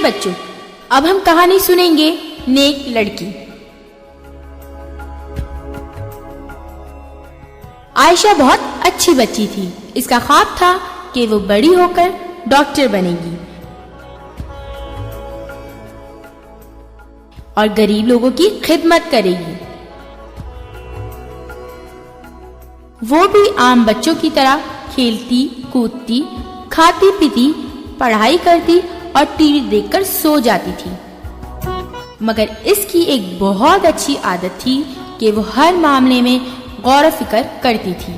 बच्चों, अब हम कहानी सुनेंगे नेक लड़की। आयशा बहुत अच्छी बच्ची थी। इसका ख्वाब था कि वो बड़ी होकर डॉक्टर बनेगी और गरीब लोगों की खिदमत करेगी। वो भी आम बच्चों की तरह खेलती कूदती, खाती पीती, पढ़ाई करती और टीवी देखकर सो जाती थी। मगर इसकी एक बहुत अच्छी आदत थी कि वो हर मामले में गौर फिक्र करती थी।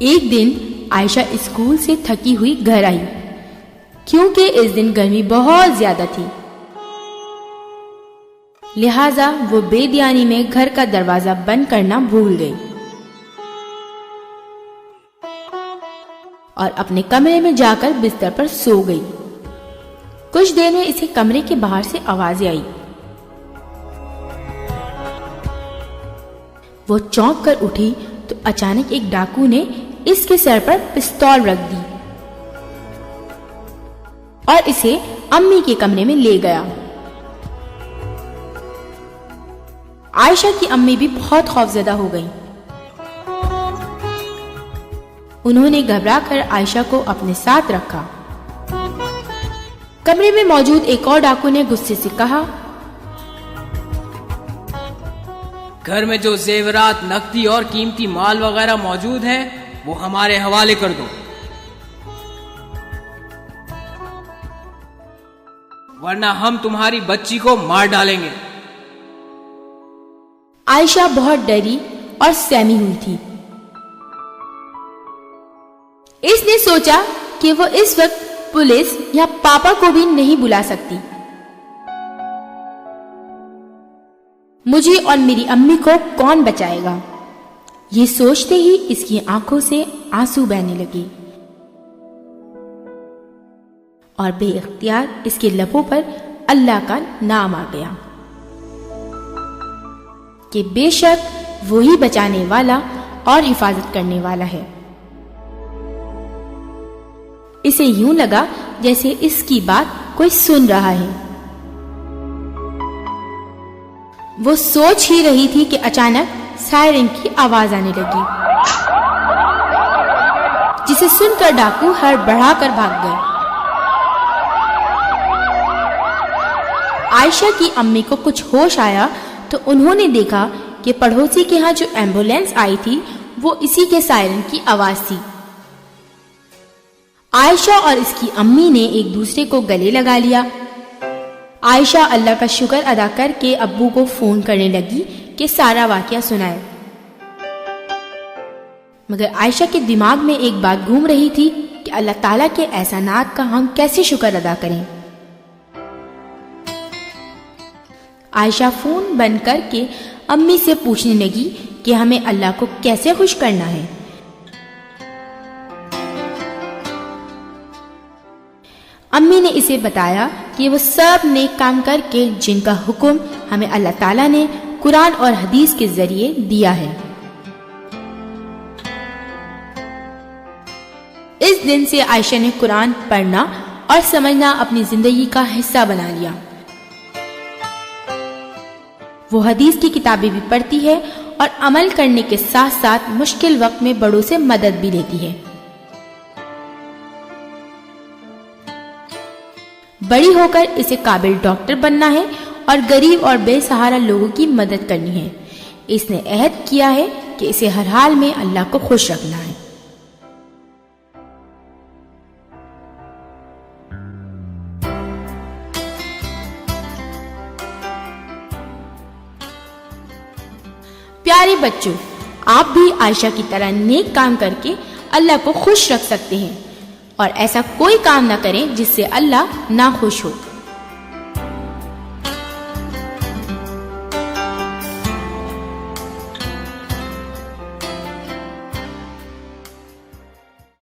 एक दिन आयशा स्कूल से थकी हुई घर आई, क्योंकि इस दिन गर्मी बहुत ज्यादा थी। लिहाजा वो बेध्यानी में घर का दरवाजा बंद करना भूल गई और अपने कमरे में जाकर बिस्तर पर सो गई। कुछ देर में इसे कमरे के बाहर से आवाजें आई। वो चौंक कर उठी तो अचानक एक डाकू ने इसके सर पर पिस्तौल रख दी और इसे अम्मी के कमरे में ले गया। आयशा की अम्मी भी बहुत खौफजदा हो गईं। उन्होंने घबराकर आयशा को अपने साथ रखा। कमरे में मौजूद एक और डाकू ने गुस्से से कहा, घर में जो जेवरात, नकदी और कीमती माल वगैरह मौजूद है वो हमारे हवाले कर दो, वरना हम तुम्हारी बच्ची को मार डालेंगे। आयशा बहुत डरी और सहमी हुई थी। इसने सोचा कि वो इस वक्त पुलिस या पापा को भी नहीं बुला सकती। मुझे और मेरी अम्मी को कौन बचाएगा? ये सोचते ही इसकी आंखों से आंसू बहने लगे और बेइख्तियार इसके लबों पर अल्लाह का नाम आ गया कि बेशक वो ही बचाने वाला और हिफाजत करने वाला है। इसे यूं लगा जैसे इसकी बात कोई सुन रहा है। वो सोच ही रही थी कि अचानक सायरन की आवाज आने लगी, जिसे सुनकर डाकू हड़बड़ाकर भाग गए। आयशा की अम्मी को कुछ होश आया तो उन्होंने देखा कि पड़ोसी के यहाँ जो एम्बुलेंस आई थी वो इसी के सायरन की आवाज थी। आयशा और इसकी अम्मी ने एक दूसरे को गले लगा लिया। आयशा अल्लाह का शुक्र अदा करके अब्बू को फोन करने लगी कि सारा वाकया सुनाए। मगर आयशा के दिमाग में एक बात घूम रही थी कि अल्लाह ताला के एहसानात का हम कैसे शुक्र अदा करें। आयशा फोन बंद करके अम्मी से पूछने लगी कि हमें अल्लाह को कैसे खुश करना है। अम्मी ने इसे बताया कि वो सब नेक काम करके जिनका हुक्म हमें अल्लाह ताला ने कुरान और हदीस के जरिए दिया है। इस दिन से आयशा ने कुरान पढ़ना और समझना अपनी जिंदगी का हिस्सा बना लिया। वो हदीस की किताबें भी पढ़ती है और अमल करने के साथ साथ मुश्किल वक्त में बड़ों से मदद भी लेती है। बड़ी होकर इसे काबिल डॉक्टर बनना है और गरीब और बेसहारा लोगों की मदद करनी है। इसने अहद किया है कि इसे हर हाल में अल्लाह को खुश रखना है। प्यारे बच्चों, आप भी आयशा की तरह नेक काम करके अल्लाह को खुश रख सकते हैं और ऐसा कोई काम ना करें जिससे अल्लाह ना खुश हो।